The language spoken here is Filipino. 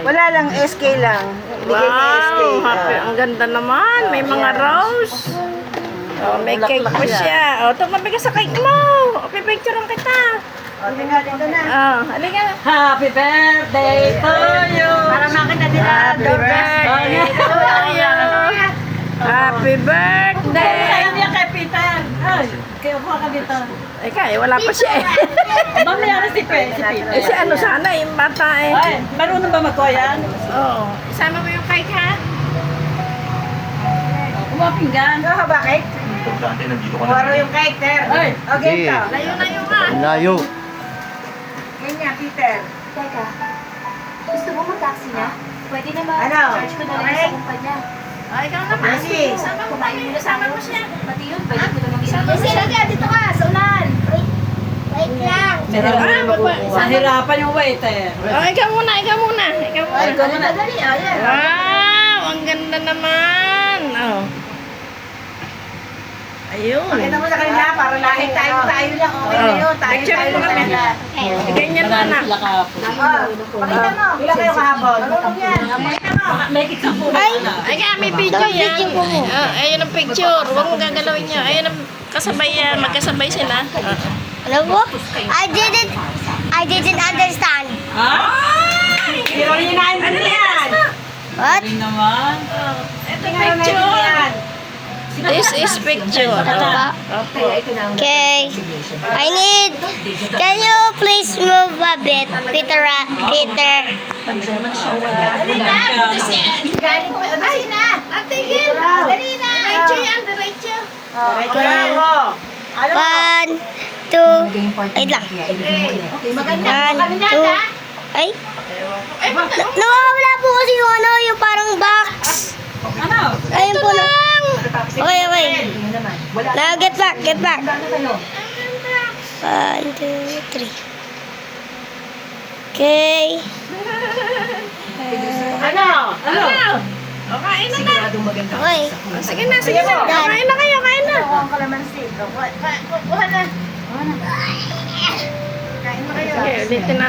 Wala lang, SK lang. Bigay ni SK. Wow, happy. Ang ganda naman. May mga rose. Oh, may cake pa siya. Oh, tumabi ka sa cake mo. Okay, picturean kita. O, tingnan dito na. Oh, halika. Happy birthday to you! Para makita nila. Happy birthday to you. Happy birthday. Alam niya kay Peter. Ay, kaya po ka dito. Eka, wala pa siya eh. Mamaya na si Peter. Eh, si ano sana, yung bata eh. Ay, marunong ba magkuha yan? Oo. Isama mo yung cake ha? Kumapinggan. Ikaw ba, cake? Importante, nandito ka na. Waro yung cake, Ter. Ay. O, ganito. Layo ha. Layo. Ganyan, Peter. Teka, gusto mo mag-taxi na? Pwede naman, Ano? charge ko na lang Okay. sa kumpanya. Oh, ikaw na pa. Sige. Isama mo Kumain muna sa Isama mo akin. siya. Pati yun, pwede ko na lang Isama mo siya. dito ka, sa ulan. Wait lang. Mahirapan yung waiter. Oh, ikaw muna. Ikaw muna. Ay, ikaw muna. Dali, o, yan. Wow, ang ganda naman. Oh. Ayun. Pakita mo sa kanila para lahat tayo lang. Okay na yun. Tayo Picture mo lang kami. kanila. Ganyan na na. Sila kahapon. Pakita mo. Ilan kayo kahapon? Marunong yan. Pakita mo. May kitsa po. Ay, may picture yan. Oh, ayun ang picture. Huwag mong gagalawin niya. Ayun ang kasabay yan. Magkasabay sila. Alam mo? I didn't understand. Ha? Pero yun na yan. What? Hindi naman. Ito picture. This is picture. Okay. Can you please move a bit, Peter? Galing ko. Dali na. Tigil. Dali na. Diretso yan. Diretso. Kaya mo. Ano mo? 1, 2, wait lang. Maganda. 1, 2, ay. Nawawala po kasi yung ano, yung parang box. Ano? Ayun po na. Okay. Now, get back. 1, 2, 3. Okay. Ano? O, kain na na. Okay. Sige na. Kain na kayo. Kain na. Ito ang kalamansi. Kuha na. Kain mo kayo. Sige, ulitin na